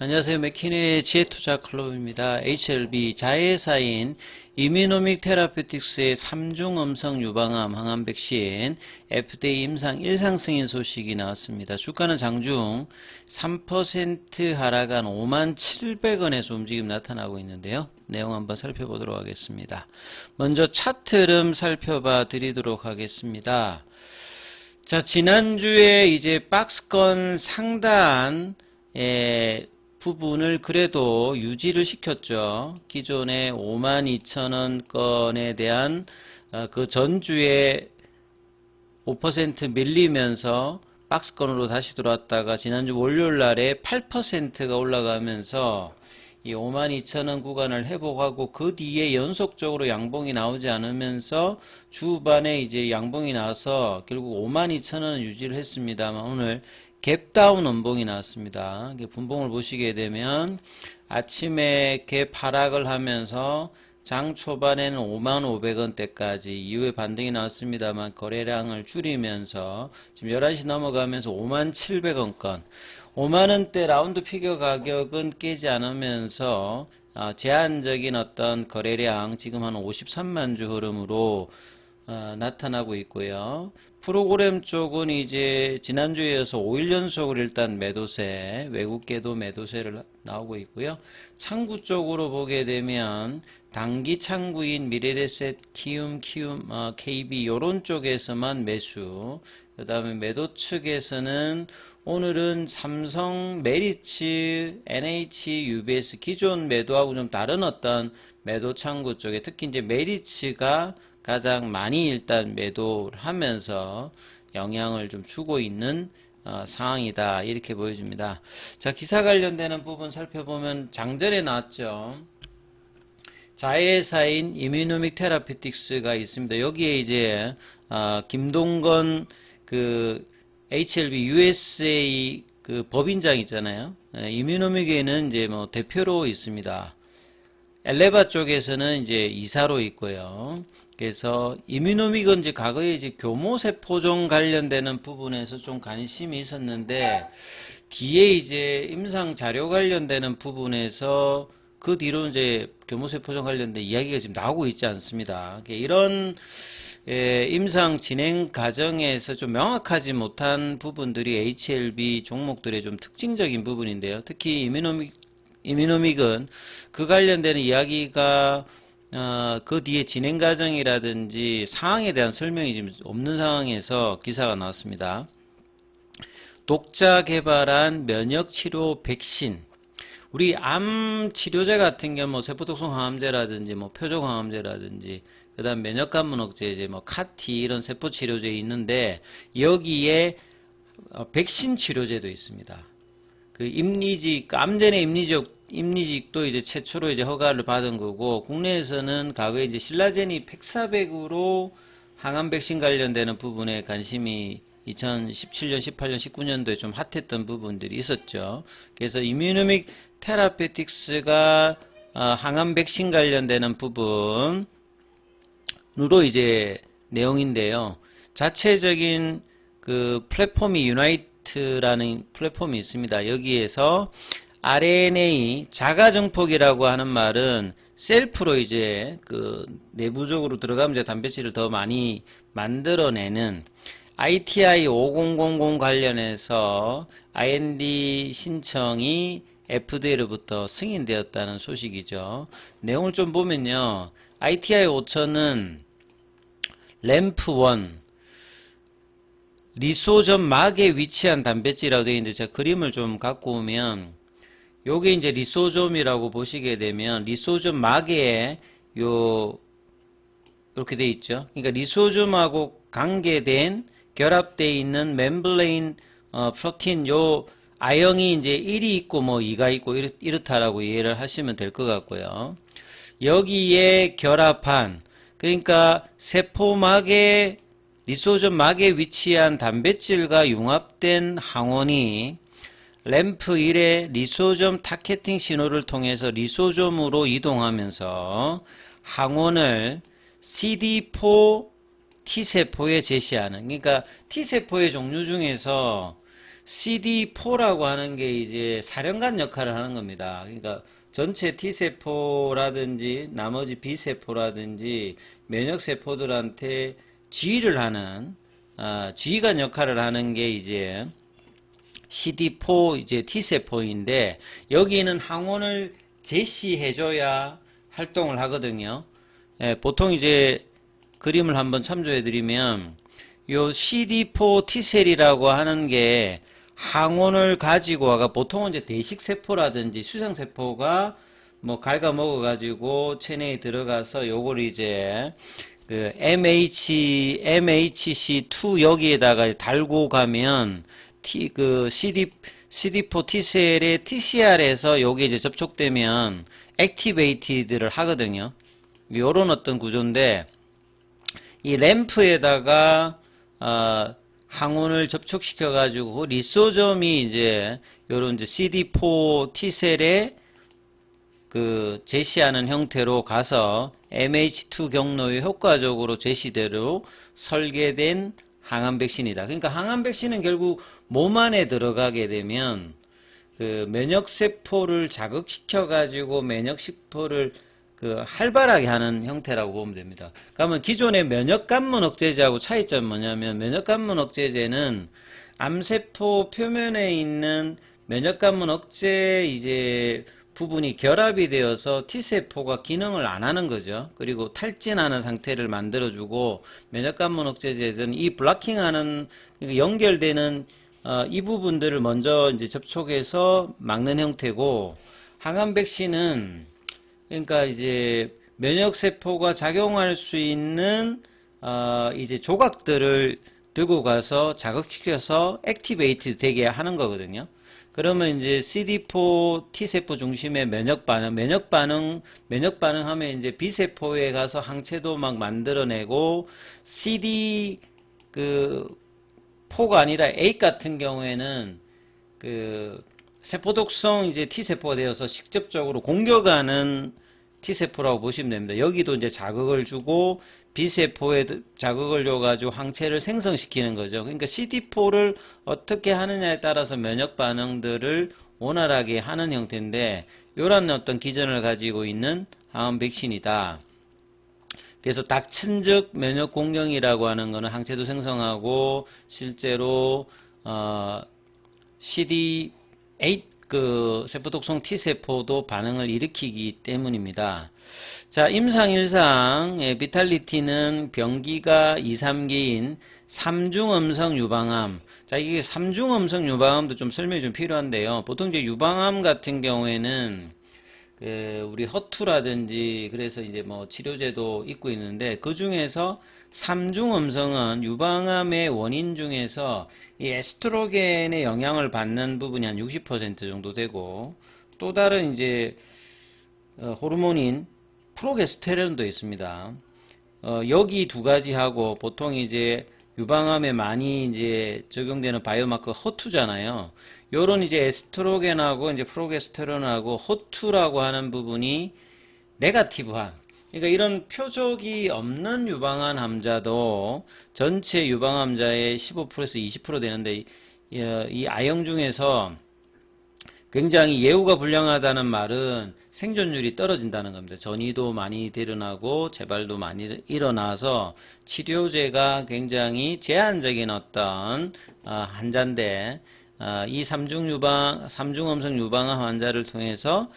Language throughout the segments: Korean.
안녕하세요. 맥키네 지혜투자 클럽입니다. HLB 자회사인 이뮤노믹 테라피틱스의 3중 음성 유방암 항암 백신 FDA 임상 1상승인 소식이 나왔습니다. 주가는 장중 3% 하락한 57,700원에서 움직임 나타나고 있는데요. 내용 한번 살펴보도록 하겠습니다. 먼저 차트 흐름 살펴봐 드리도록 하겠습니다. 자, 지난주에 이제 박스권 상단 부분을 그래도 유지를 시켰죠. 기존의 52,000원권에 대한 그 전주에 5% 밀리면서 박스권으로 다시 들어왔다가 지난주 월요일 날에 8%가 올라가면서 이 52,000원 구간을 회복하고 그 뒤에 연속적으로 양봉이 나오지 않으면서 주반에 이제 양봉이 나와서 결국 52,000원을 유지를 했습니다만 오늘 갭다운 원봉이 나왔습니다. 분봉을 보시게 되면 아침에 갭 하락을 하면서 장 초반에는 55,500원대까지 이후에 반등이 나왔습니다만 거래량을 줄이면서 지금 11시 넘어가면서 57,700원권 5만원대 라운드 피겨 가격은 깨지 않으면서 제한적인 어떤 거래량 지금 한 53만 주 흐름으로 나타나고 있고요. 프로그램 쪽은 이제 지난주에 이어서 5일 연속으로 일단 매도세, 외국계도 매도세를 나오고 있고요. 창구 쪽으로 보게 되면 단기 창구인 미래에셋, 키움, KB 요런 쪽에서만 매수, 그 다음에 매도 측에서는 오늘은 삼성, 메리츠, NH, UBS 기존 매도하고 좀 다른 어떤 매도 창구 쪽에 특히 이제 메리츠가 가장 많이 일단 매도를 하면서 영향을 좀 주고 있는 상황이다 이렇게 보여집니다. 자, 기사 관련되는 부분 살펴보면 장전에 나왔죠. 자회사인 이뮤노믹 테라피틱스가 있습니다. 여기에 이제 김동건 그 HLB USA 그 법인장 있잖아요. 이뮤노믹에는 이제 뭐 대표로 있습니다. 엘레바 쪽에서는 이제 이사로 있고요. 그래서 이뮤노믹은 이제 과거에 이제 교모세포종 관련되는 부분에서 좀 관심이 있었는데 뒤에 이제 임상 자료 관련되는 부분에서 그 뒤로 이제 교모세포종 관련된 이야기가 지금 나오고 있지 않습니다. 이런 임상 진행 과정에서 좀 명확하지 못한 부분들이 HLB 종목들의 좀 특징적인 부분인데요. 특히 이뮤노믹은 그 관련되는 이야기가 그 뒤에 진행 과정이라든지 상황에 대한 설명이 지금 없는 상황에서 기사가 나왔습니다. 독자 개발한 면역치료 백신. 우리 암 치료제 같은 경우 뭐 세포독성 항암제라든지 뭐 표적 항암제라든지 그다음 면역감문억제 이제 뭐 카티 이런 세포 치료제 있는데 여기에 백신 치료제도 있습니다. 그 임리직 암전의 임리직도 이제 최초로 이제 허가를 받은 거고 국내에서는 과거에 이제 신라젠이 팩사백으로 항암 백신 관련되는 부분에 관심이 2017년, 18년, 19년도에 좀 핫했던 부분들이 있었죠. 그래서 이뮤노믹 테라피틱스가 항암 백신 관련되는 부분으로 이제 내용인데요. 자체적인 그 플랫폼이 유나이트라는 플랫폼이 있습니다. 여기에서 RNA 자가정폭이라고 하는 말은 셀프로 이제 그 내부적으로 들어가면 이제 단백질을 더 많이 만들어내는 ITI 5000 관련해서 IND 신청이 FDA로부터 승인되었다는 소식이죠. 내용을 좀 보면요. ITI 5000은 램프1 리소점 막에 위치한 단백질이라고 되어 있는데 제가 그림을 좀 갖고 오면 요게 이제 리소점이라고 보시게 되면 리소점 막에 이렇게 되어 있죠. 그러니까 리소점하고 관계된 결합되어 있는 멤브레인 프로틴 요 I형이 이제 1이 있고 뭐 2가 있고 이렇다라고 이해를 하시면 될 것 같고요. 여기에 결합한 그러니까 세포막에 리소점 막에 위치한 단백질과 융합된 항원이 램프 1의 리소점 타겟팅 신호를 통해서 리소점으로 이동하면서 항원을 CD4 T세포에 제시하는 그러니까 T세포의 종류 중에서 CD4라고 하는 게 이제 사령관 역할을 하는 겁니다. 그러니까 전체 T세포라든지 나머지 B세포라든지 면역세포들한테 지휘를 하는 지휘관 역할을 하는 게 이제 CD4 이제 T세포인데, 여기는 항원을 제시해줘야 활동을 하거든요. 예, 보통 이제 그림을 한번 참조해 드리면 요 CD4 T셀이라고 하는 게 항원을 가지고 와가, 보통은 이제 대식세포라든지 수생세포가 뭐 갉아먹어 가지고 체내에 들어가서 요걸 이제 그 MHC2 여기에다가 달고 가면 CD4 T셀의 TCR에서 요게 이제 접촉되면 액티베이티드를 하거든요. 요런 어떤 구조인데, 이 램프에다가 항원을 접촉시켜 가지고 리소점이 이제 요런 이제 CD4 T셀에 그 제시하는 형태로 가서 MH2 경로에 효과적으로 제시대로 설계된 항암 백신이다. 그러니까 항암 백신은 결국 몸 안에 들어가게 되면 그 면역세포를 자극시켜 가지고 면역세포를 그 활발하게 하는 형태라고 보면 됩니다. 그러면 기존의 면역관문 억제제하고 차이점은 뭐냐면, 면역관문 억제제는 암세포 표면에 있는 면역관문 억제 이제 부분이 결합이 되어서 T세포가 기능을 안 하는 거죠. 그리고 탈진하는 상태를 만들어주고, 면역관문 억제제는 이 블락킹하는, 그러니까 연결되는 이 부분들을 먼저 이제 접촉해서 막는 형태고, 항암 백신은 그러니까 이제 면역세포가 작용할 수 있는 이제 조각들을 들고 가서 자극시켜서 액티베이트 되게 하는 거거든요. 그러면 이제 CD4 T세포 중심의 면역반응 하면 이제 B세포에 가서 항체도 막 만들어내고, CD 그 4가 아니라 8 같은 경우에는 그 세포독성 이제 T세포가 되어서 직접적으로 공격하는 T세포라고 보시면 됩니다. 여기도 이제 자극을 주고 B세포에 자극을 줘가지고 항체를 생성시키는 거죠. 그러니까 CD4를 어떻게 하느냐에 따라서 면역 반응들을 원활하게 하는 형태인데, 요런 어떤 기전을 가지고 있는 항암 백신이다. 그래서 닥친즉 면역 공격이라고 하는 거는 항체도 생성하고 실제로 CD8 그 세포독성 T세포도 반응을 일으키기 때문입니다. 자, 임상일상 비탈리티는 병기가 2, 3기인 삼중음성 유방암. 자, 이게 삼중음성 유방암도 좀 설명이 좀 필요한데요. 보통 이제 유방암 같은 경우에는 우리 허투라든지 그래서 이제 뭐 치료제도 있고 있는데, 그 중에서 삼중음성은 유방암의 원인 중에서 이 에스트로겐의 영향을 받는 부분이 한 60% 정도 되고, 또 다른 이제 호르몬인 프로게스테론도 있습니다. 여기 두 가지하고, 보통 이제 유방암에 많이 이제 적용되는 바이오마커 허투잖아요. 요런 이제 에스트로겐하고 이제 프로게스테론하고 허투라고 하는 부분이 네거티브한, 그러니까 이런 표적이 없는 유방암 환자도 전체 유방암 환자의 15%에서 20% 되는데, 이 I형 중에서 굉장히 예후가 불량하다는 말은 생존율이 떨어진다는 겁니다. 전이도 많이 일어나고 재발도 많이 일어나서 치료제가 굉장히 제한적인 어떤 환자인데, 이 삼중음성 유방암 환자를 통해서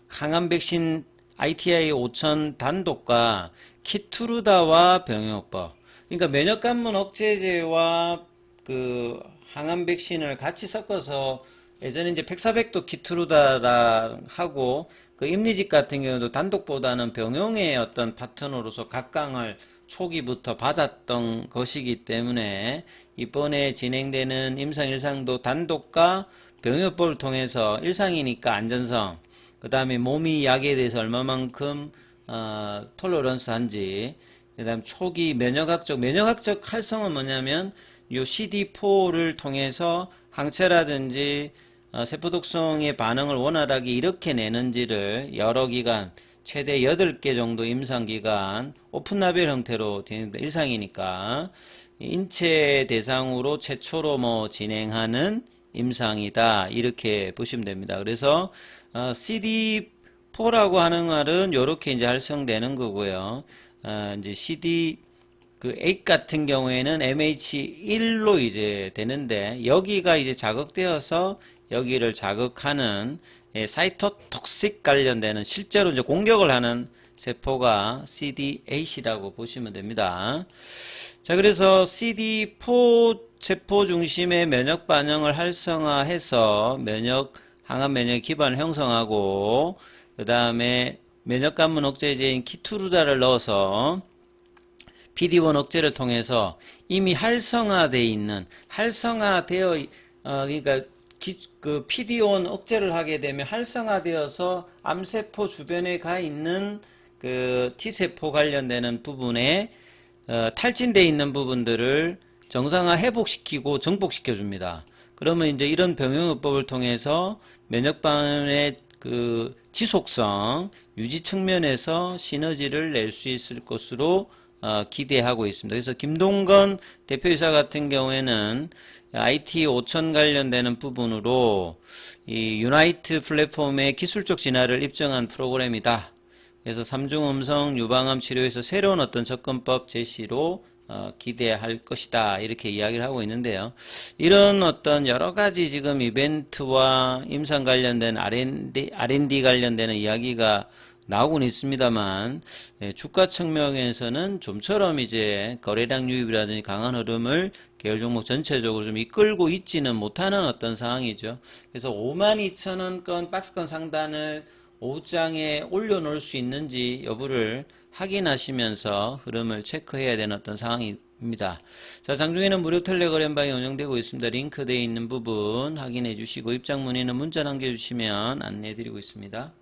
항암 백신 ITI 5000 단독과 키투르다와 병역법, 그러니까 면역관문 억제제와 그 항암 백신을 같이 섞어서, 예전에 이제 팩사백도 키투르다라 하고, 그 임리직 같은 경우도 단독보다는 병용의 어떤 파트너로서 각광을 초기부터 받았던 것이기 때문에, 이번에 진행되는 임상일상도 단독과 병역법을 통해서 일상이니까 안전성, 그 다음에 몸이 약에 대해서 얼마만큼 톨러런스 한지, 그 다음 초기 면역학적 활성은 뭐냐면 요 CD4를 통해서 항체라든지 세포독성의 반응을 원활하게 이렇게 내는지를 여러 기간, 최대 8개 정도 임상기간 오픈라벨 형태로 진행됩니다. 일상이니까 인체 대상으로 최초로 뭐 진행하는 임상이다 이렇게 보시면 됩니다. 그래서 CD4라고 하는 말은 이렇게 이제 활성되는 거고요. 이제 CD 그 8 같은 경우에는 MH1로 이제 되는데 여기가 이제 자극되어서 여기를 자극하는 사이토톡식 관련되는 실제로 이제 공격을 하는 세포가 CD8이라고 보시면 됩니다. 자, 그래서 CD4 세포 중심의 면역 반응을 활성화해서 항암 면역 기반을 형성하고 그 다음에 면역 감문 억제제인 키투르다를 넣어서 PD-1 억제를 통해서 이미 그러니까 그 PD-1 억제를 하게 되면 활성화되어서 암세포 주변에 가 있는 그 T세포 관련되는 부분에 탈진되어 있는 부분들을 정상화 회복시키고 정복시켜 줍니다. 그러면 이제 이런 병용요법을 통해서 면역 반응의 그 지속성 유지 측면에서 시너지를 낼 수 있을 것으로 기대하고 있습니다. 그래서 김동건 대표이사 같은 경우에는 IT 5000 관련되는 부분으로 이 유나이트 플랫폼의 기술적 진화를 입증한 프로그램이다. 그래서 삼중음성 유방암 치료에서 새로운 어떤 접근법 제시로 기대할 것이다 이렇게 이야기를 하고 있는데요. 이런 어떤 여러가지 지금 이벤트와 임상 관련된 R&D 관련되는 이야기가 나오고는 있습니다만 주가 측면에서는 좀처럼 이제 거래량 유입이라든지 강한 흐름을 계열 종목 전체적으로 좀 이끌고 있지는 못하는 어떤 상황이죠. 그래서 52,000원권 박스권 상단을 오후장에 올려놓을 수 있는지 여부를 확인하시면서 흐름을 체크해야 되는 어떤 상황입니다. 자, 장중에는 무료 텔레그램방이 운영되고 있습니다. 링크되어 있는 부분 확인해 주시고 입장 문의는 문자 남겨주시면 안내해 드리고 있습니다.